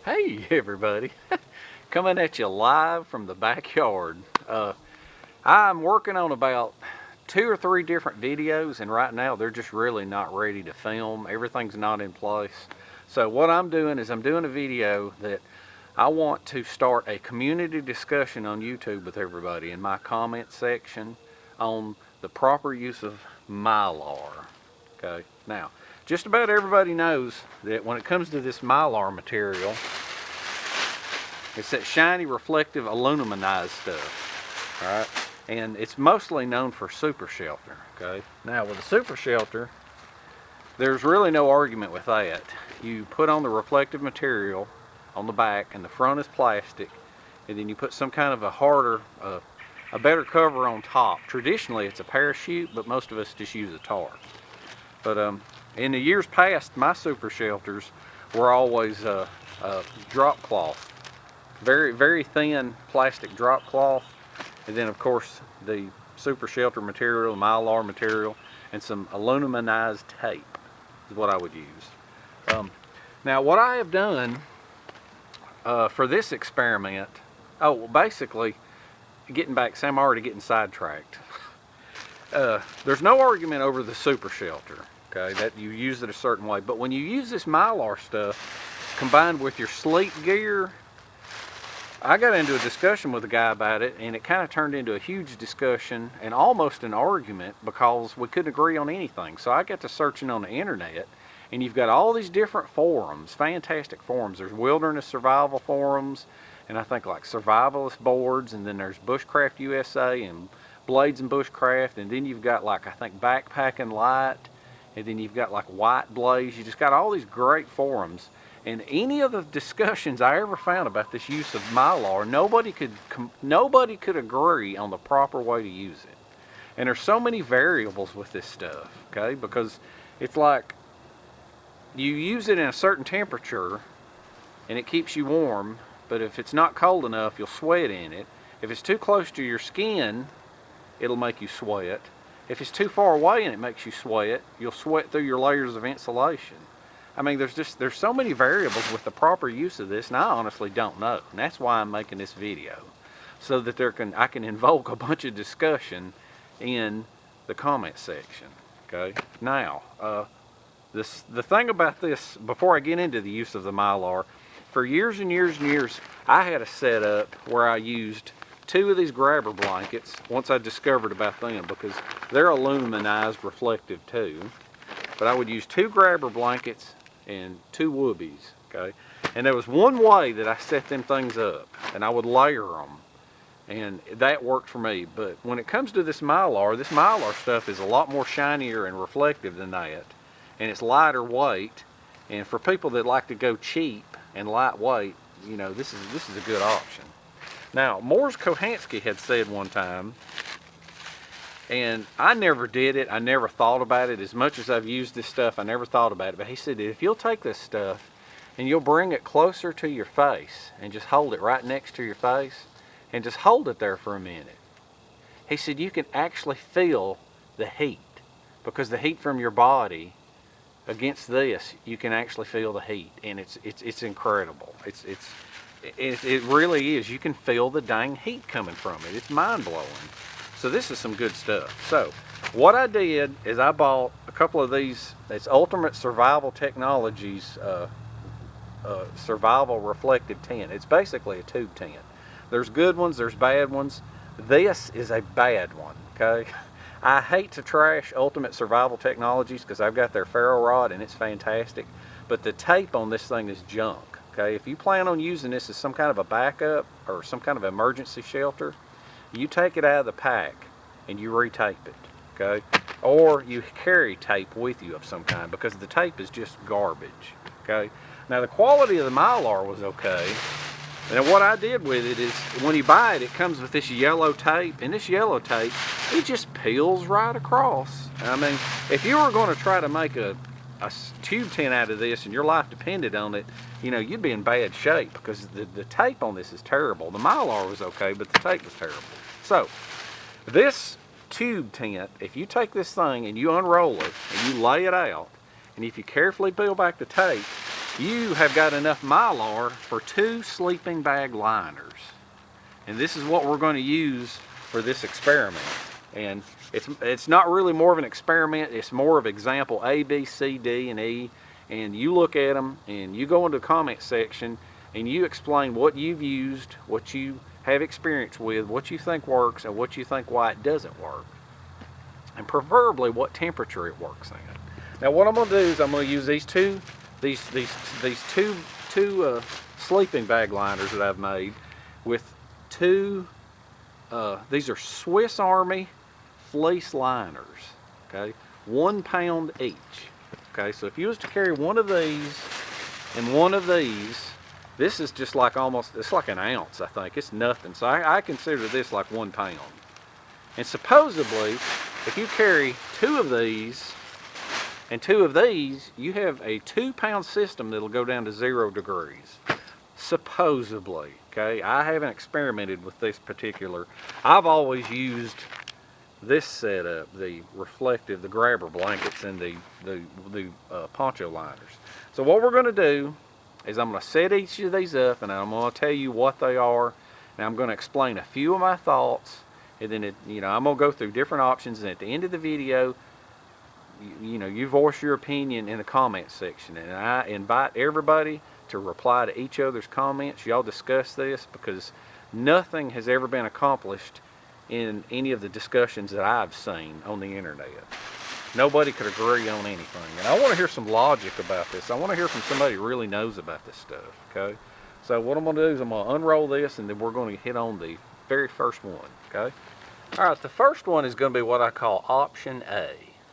Hey everybody, coming at you live from the backyard. I'm working on about 2 or 3 different videos, and right now they're just really not ready to film. Everything's not in place. So what I'm doing is I'm doing a video that I want to start a community discussion on YouTube with everybody in my comment section on the proper use of Mylar. Okay, now just about everybody knows that when it comes to this Mylar material, it's that shiny, reflective, aluminized stuff. All right, and it's mostly known for super shelter. Okay, now with a super shelter, there's really no argument with that. You put on the reflective material on the back, and the front is plastic, and then you put some kind of a harder, a better cover on top. Traditionally, it's a parachute, but most of us just use a tarp. But in the years past, my super shelters were always drop cloth, very, very thin plastic drop cloth, and then of course the super shelter material, Mylar material, and some aluminized tape is what I would use. Now what I have done for this experiment, basically, getting back, Sam, I'm already getting sidetracked. There's no argument over the super shelter, okay, that you use it a certain way, but when you use this Mylar stuff combined with your sleep gear, I got into a discussion with a guy about it, and it kind of turned into a huge discussion and almost an argument because we couldn't agree on anything. So I got to searching on the internet, and you've got all these different forums, fantastic forums. There's wilderness survival forums, and I think like survivalist boards, and then there's Bushcraft USA and Blades and Bushcraft, and then you've got like, I think, Backpacking Light, and then you've got like White Blaze. You just got all these great forums, and any of the discussions I ever found about this use of Mylar, nobody could agree on the proper way to use it. And there's so many variables with this stuff, okay, because it's like you use it in a certain temperature and it keeps you warm, but if it's not cold enough, you'll sweat in it. If it's too close to your skin, it'll make you sweat. If it's too far away and it makes you sweat, you'll sweat through your layers of insulation. I mean, there's so many variables with the proper use of this, and I honestly don't know. And that's why I'm making this video, so that I can invoke a bunch of discussion in the comment section. Okay. Now, the thing about this, before I get into the use of the Mylar, for years and years and years, I had a setup where I used 2 of these grabber blankets once I discovered about them, because they're aluminized reflective too. But I would use 2 grabber blankets and 2 whoobies, okay? And there was one way that I set them things up, and I would layer them, and that worked for me. But when it comes to this Mylar stuff is a lot more shinier and reflective than that, and it's lighter weight. And for people that like to go cheap and lightweight, you know, this is a good option. Now, Morris Kohansky had said one time, and I never did it, I never thought about it. As much as I've used this stuff, I never thought about it. But he said that if you'll take this stuff and you'll bring it closer to your face and just hold it right next to your face and just hold it there for a minute, he said you can actually feel the heat, because the heat from your body against this, you can actually feel the heat, and it's incredible. It really is. You can feel the dang heat coming from it. It's mind-blowing. So this is some good stuff. So what I did is I bought a couple of these. It's Ultimate Survival Technologies survival reflective tent. It's basically a tube tent. There's good ones, there's bad ones. This is a bad one, okay? I hate to trash Ultimate Survival Technologies because I've got their ferro rod and it's fantastic, but the tape on this thing is junk. Okay, if you plan on using this as some kind of a backup or some kind of emergency shelter, you take it out of the pack and you retape it, okay? Or you carry tape with you of some kind, because the tape is just garbage, okay? Now the quality of the Mylar was okay, and what I did with it is when you buy it, it comes with this yellow tape, and this yellow tape, it just peels right across. I mean, if you were going to try to make a tube tent out of this and your life depended on it, you know, you'd be in bad shape, because the tape on this is terrible. The Mylar was okay, but the tape was terrible. So this tube tent, if you take this thing and you unroll it and you lay it out, and if you carefully peel back the tape, you have got enough Mylar for 2 sleeping bag liners. And this is what we're going to use for this experiment. And it's not really more of an experiment, it's more of example A, B, C, D, and E. And you look at them and you go into the comment section and you explain what you've used, what you have experience with, what you think works, and what you think why it doesn't work. And preferably what temperature it works in. Now what I'm going to do is I'm going to use these two sleeping bag liners that I've made with these are Swiss Army fleece liners, okay, 1 pound each. Okay, so if you was to carry one of these and one of these, this is just like it's like an ounce, I think. It's nothing. So I consider this like 1 pound. And supposedly, if you carry 2 of these and 2 of these, you have a 2 pound system that'll go down to 0 degrees. Supposedly, okay? I haven't experimented with this particular. I've always used this setup, the reflective, the grabber blankets, and the poncho liners. So what we're going to do is I'm going to set each of these up, and I'm going to tell you what they are, and I'm going to explain a few of my thoughts, and then I'm going to go through different options, and at the end of the video, you voice your opinion in the comment section, and I invite everybody to reply to each other's comments. Y'all discuss this, because nothing has ever been accomplished in any of the discussions that I've seen on the internet. Nobody could agree on anything. And I want to hear some logic about this. I want to hear from somebody who really knows about this stuff, okay? So what I'm going to do is I'm going to unroll this, and then we're going to hit on the very first one, okay? All right, the first one is going to be what I call option A,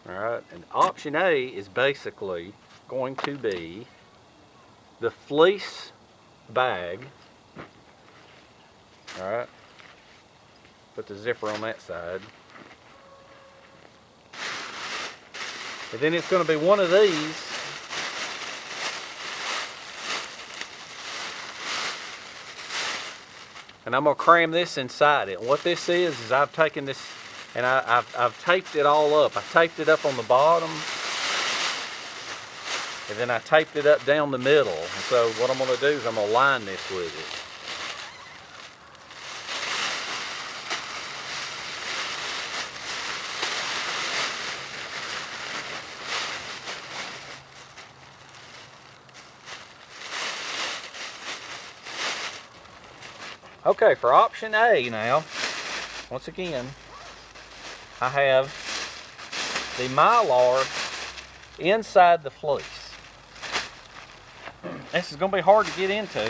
all right? And option A is basically going to be the fleece bag, all right? Put the zipper on that side. And then it's going to be one of these. And I'm going to cram this inside it. And what this is I've taken this and I've taped it all up. I taped it up on the bottom. And then I taped it up down the middle. And so what I'm going to do is I'm going to line this with it. Okay, for option A now, once again, I have the Mylar inside the fleece. This is going to be hard to get into.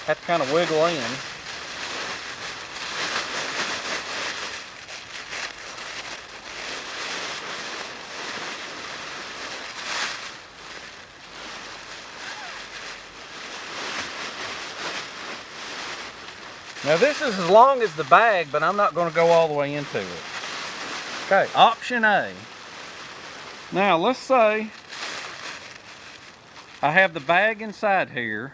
Have to kind of wiggle in. Now this is as long as the bag, but I'm not going to go all the way into it. Okay, option A. Now let's say I have the bag inside here,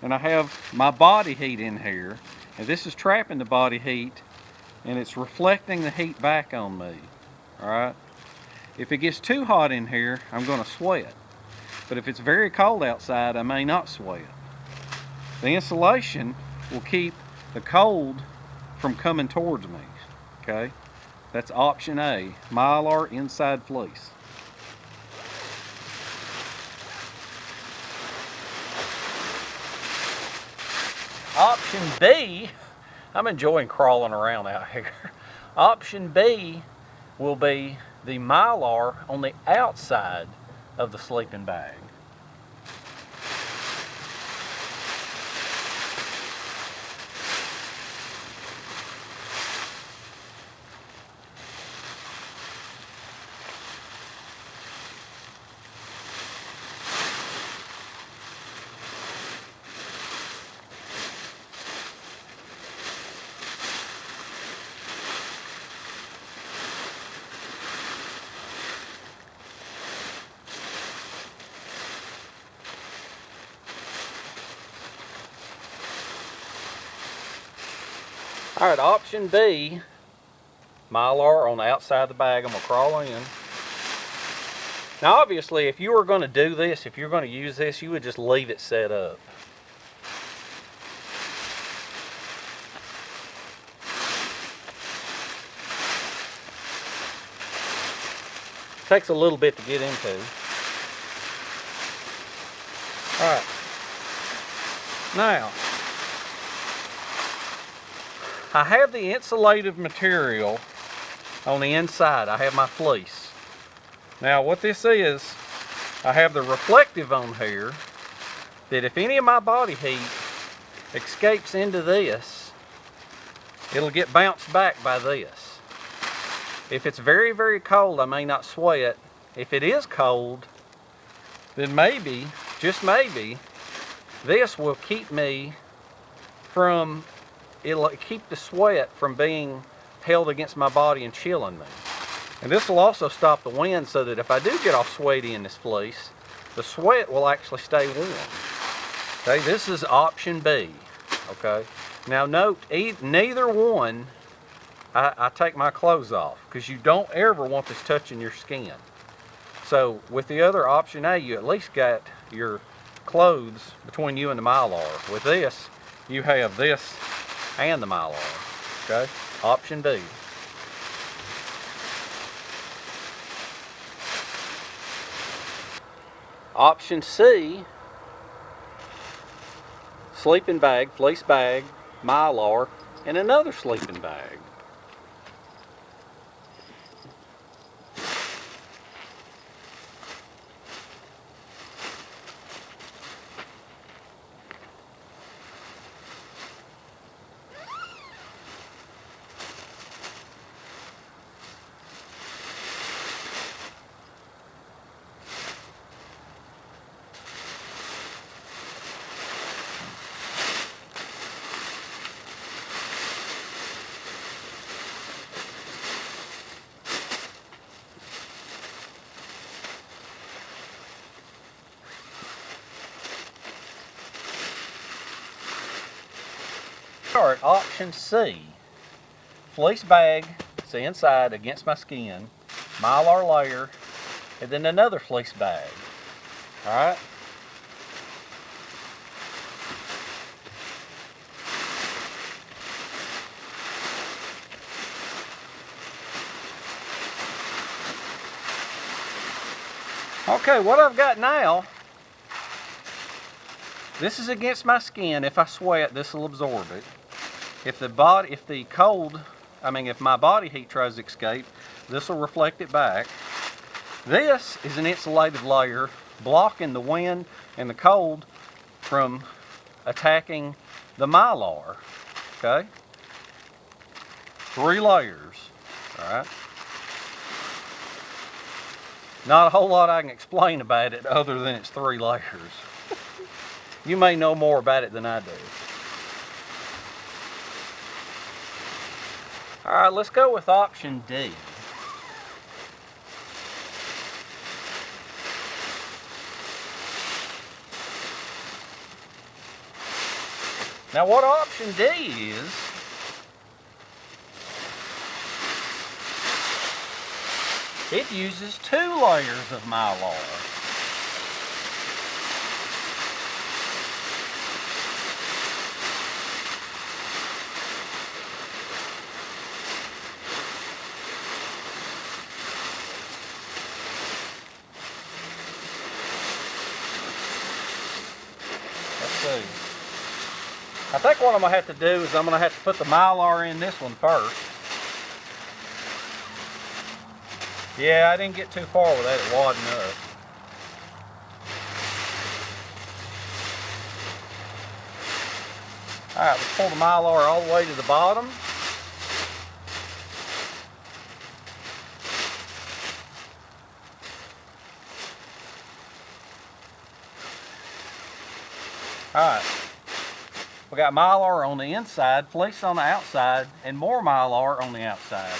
and I have my body heat in here, and this is trapping the body heat, and it's reflecting the heat back on me. Alright? If it gets too hot in here, I'm going to sweat. But if it's very cold outside, I may not sweat. The insulation will keep the cold from coming towards me. Okay, that's option A, Mylar inside fleece. Option B, I'm enjoying crawling around out here. Option B will be the Mylar on the outside of the sleeping bag. All right, option B, Mylar on the outside of the bag. I'm gonna crawl in. Now obviously if you were going to do this, if you're going to use this, you would just leave it set up. Takes a little bit to get into. Alright. Now, I have the insulative material on the inside. I have my fleece. Now what this is, I have the reflective on here that if any of my body heat escapes into this, it'll get bounced back by this. If it's very, very cold, I may not sweat. If it is cold, then maybe, just maybe, this will keep me from, it'll keep the sweat from being held against my body and chilling me. And this will also stop the wind so that if I do get all sweaty in this fleece, the sweat will actually stay warm. Okay, this is option B. Okay, now note, neither one, I take my clothes off because you don't ever want this touching your skin. So with the other option A, you at least got your clothes between you and the Mylar. With this, you have this and the Mylar. Okay, option B. Option C, sleeping bag, fleece bag, Mylar, and another sleeping bag. Start option C, fleece bag, it's the inside against my skin, Mylar layer, and then another fleece bag. All right. Okay, what I've got now, this is against my skin. If I sweat, this will absorb it. If my body heat tries to escape, this will reflect it back. This is an insulative layer blocking the wind and the cold from attacking the Mylar. Okay? 3 layers. All right? Not a whole lot I can explain about it other than it's 3 layers. You may know more about it than I do. All right, let's go with option D. Now what option D is, it uses 2 layers of Mylar. I think what I'm going to have to do is I'm going to have to put the Mylar in this one first. Yeah, I didn't get too far without it wadding up. Alright, let's pull the Mylar all the way to the bottom. Alright. We got Mylar on the inside, fleece on the outside, and more Mylar on the outside.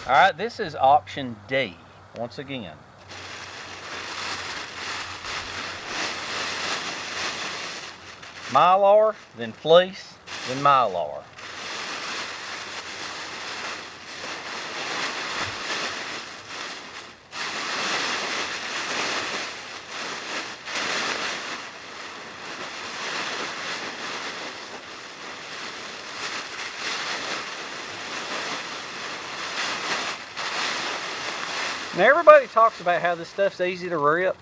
All right, this is option D, once again. Mylar, then fleece, then Mylar. Now everybody talks about how this stuff's easy to rip.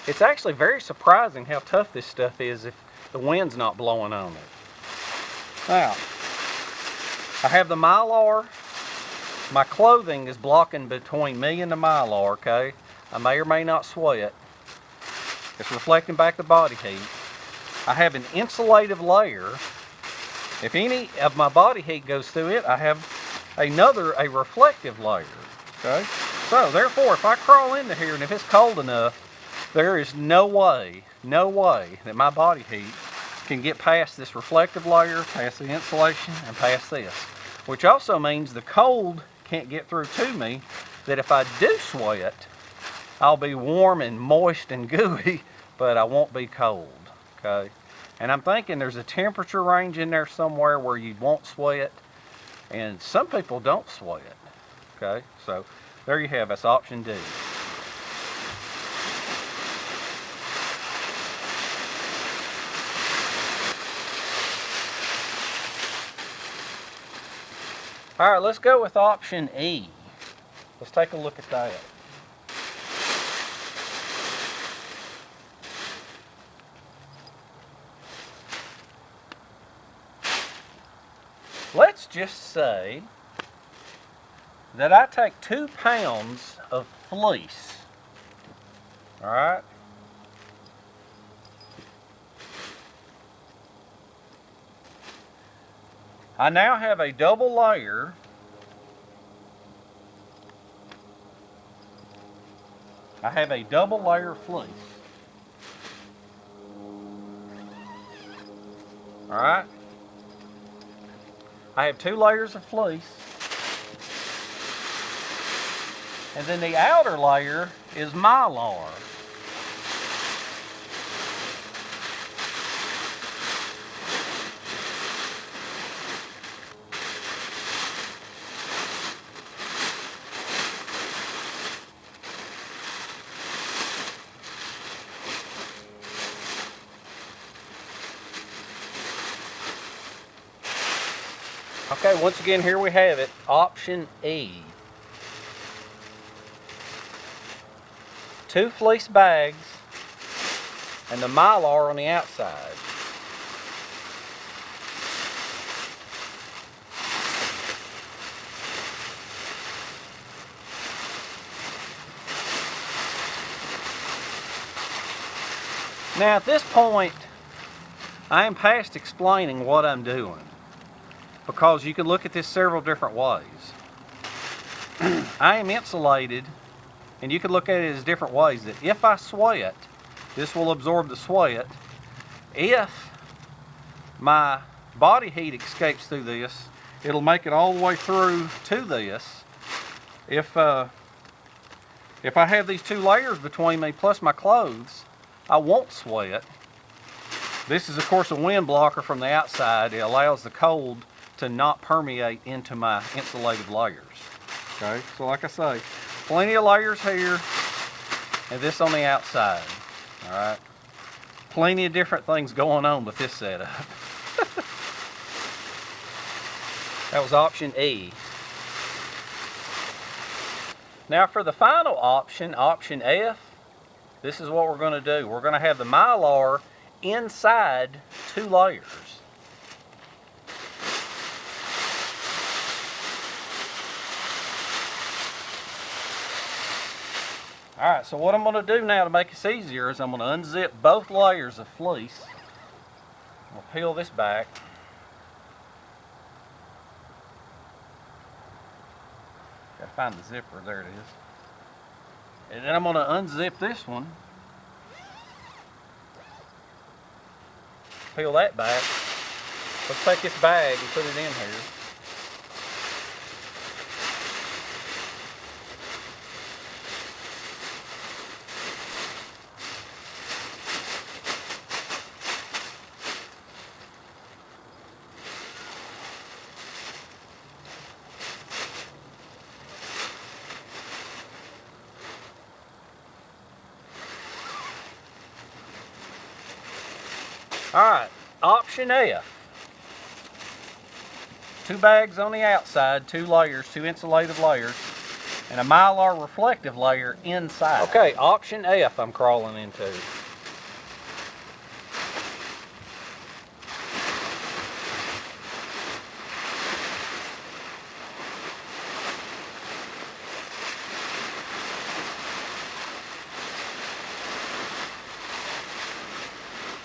It's actually very surprising how tough this stuff is if the wind's not blowing on it. Now, I have the Mylar. My clothing is blocking between me and the Mylar, okay? I may or may not sweat. It's reflecting back the body heat. I have an insulative layer. If any of my body heat goes through it, I have a reflective layer, okay? So therefore, if I crawl into here and if it's cold enough, there is no way that my body heat can get past this reflective layer, past the insulation, and past this. Which also means the cold can't get through to me, that if I do sweat, I'll be warm and moist and gooey, but I won't be cold, okay? And I'm thinking there's a temperature range in there somewhere where you won't sweat, and some people don't sweat, okay? So there you have it, that's option D. All right, let's go with option E. Let's take a look at that. Let's just say that I take 2 pounds of fleece, all right? I now have a double layer of fleece. All right? I have 2 layers of fleece. And then the outer layer is Mylar. Okay, once again, here we have it, option E. 2 fleece bags and the Mylar on the outside. Now at this point, I am past explaining what I'm doing, because you can look at this several different ways. I am insulated, and you can look at it as different ways, that if I sweat, this will absorb the sweat. If my body heat escapes through this, it'll make it all the way through to this. If I have these 2 layers between me plus my clothes, I won't sweat. This is of course a wind blocker from the outside. It allows the cold to not permeate into my insulated layers. Okay, so like I say, plenty of layers here and this on the outside. All right, plenty of different things going on with this setup. That was option E. Now for the final option, option F, this is what we're going to do. We're going to have the Mylar inside 2 layers. Alright, so what I'm going to do now to make this easier is I'm going to unzip both layers of fleece. I'll peel this back. Gotta find the zipper, there it is. And then I'm going to unzip this one. Peel that back. Let's take this bag and put it in here. Alright, option F. 2 bags on the outside, 2 layers, 2 insulative layers, and a Mylar reflective layer inside. Okay, option F I'm crawling into.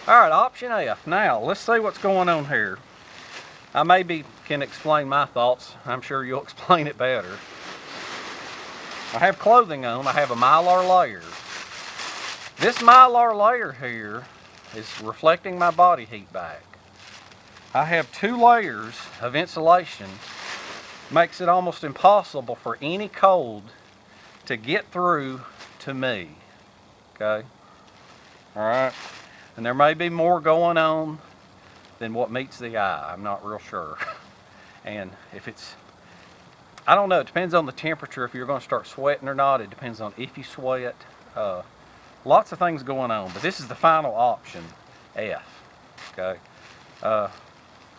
Alright, option F. Now, let's see what's going on here. I maybe can explain my thoughts. I'm sure you'll explain it better. I have clothing on. I have a Mylar layer. This Mylar layer here is reflecting my body heat back. I have 2 layers of insulation. Makes it almost impossible for any cold to get through to me. Okay? Alright? And there may be more going on than what meets the eye. I'm not real sure. And if it's, I don't know, it depends on the temperature, if you're going to start sweating or not. It depends on if you sweat. Lots of things going on, but this is the final option, F. Okay.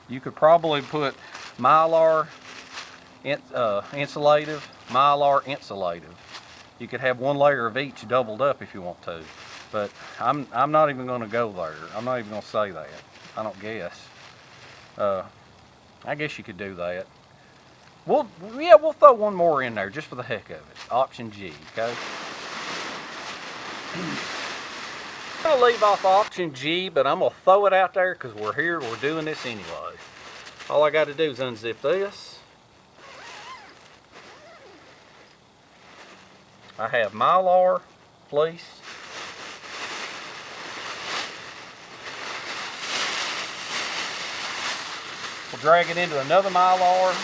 You could probably put Mylar insulative, Mylar insulative. You could have 1 layer of each doubled up if you want to. But I'm not even going to go there. I'm not even going to say that. I don't guess. I guess you could do that. We'll throw 1 more in there just for the heck of it. Option G, okay? I'm going to leave off option G, but I'm going to throw it out there because we're here, we're doing this anyway. All I got to do is unzip this. I have Mylar fleece. We'll drag it into another Mylar.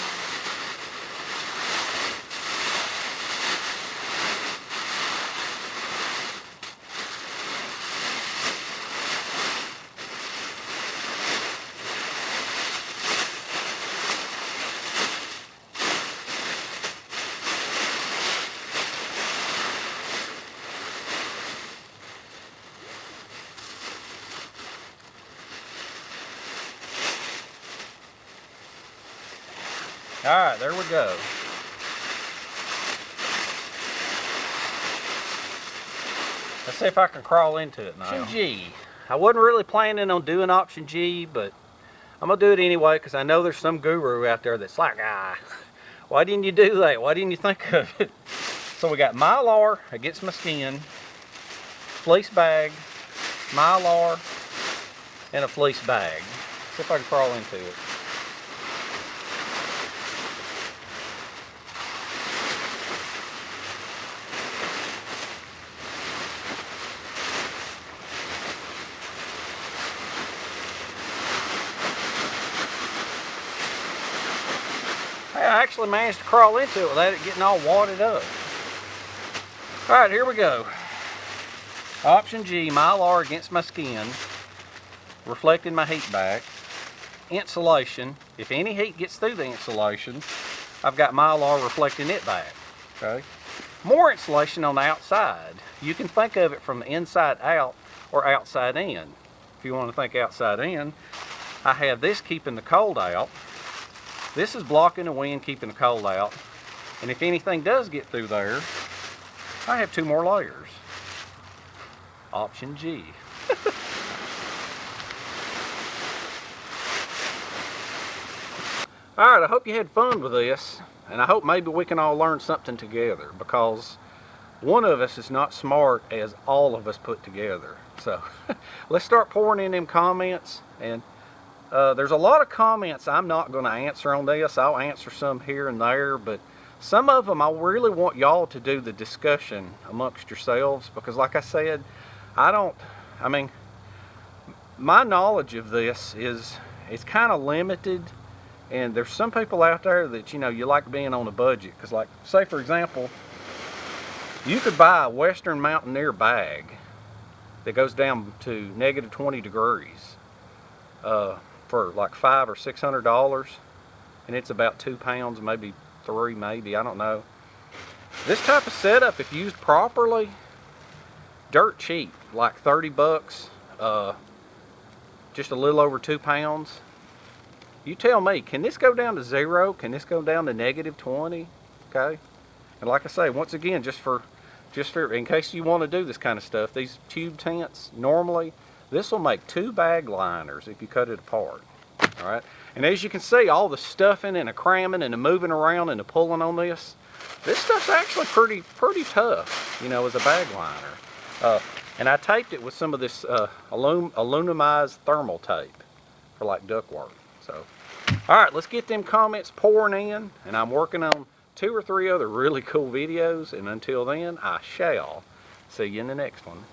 Alright, there we go. Let's see if I can crawl into it now. Option G. I wasn't really planning on doing option G, but I'm going to do it anyway because I know there's some guru out there that's like, why didn't you do that? Why didn't you think of it? So we got Mylar against my skin, fleece bag, Mylar, and a fleece bag. Let's see if I can crawl into it. I actually managed to crawl into it without it getting all wadded up. Alright, here we go. Option G, Mylar against my skin, reflecting my heat back. Insulation, if any heat gets through the insulation, I've got Mylar reflecting it back. Okay. More insulation on the outside. You can think of it from the inside out or outside in. If you want to think outside in, I have this keeping the cold out. This is blocking the wind, keeping the cold out. And if anything does get through there, I have 2 more layers. Option G. Alright, I hope you had fun with this. And I hope maybe we can all learn something together. Because one of us is not smart as all of us put together. So, let's start pouring in them comments. And there's a lot of comments I'm not going to answer on this. I'll answer some here and there, but some of them I really want y'all to do the discussion amongst yourselves because like I said, my knowledge of this is kind of limited, and there's some people out there that, you like being on a budget because, like, say for example, you could buy a Western Mountaineer bag that goes down to -20 degrees for like $500 or $600, and it's about 2 pounds, maybe 3, maybe, I don't know. This type of setup, if used properly, dirt cheap, like 30 bucks. just a little over 2 pounds. You tell me, can this go down to 0? Can this go down to -20? Okay. And like I say, once again, just for in case you want to do this kind of stuff, these tube tents, normally, this will make 2 bag liners if you cut it apart. All right. And as you can see, all the stuffing and the cramming and the moving around and the pulling on this stuff's actually pretty tough, you know, as a bag liner. And I taped it with some of this aluminized thermal tape for like ductwork. So, all right, let's get them comments pouring in, and I'm working on 2 or 3 other really cool videos, and until then, I shall see you in the next one.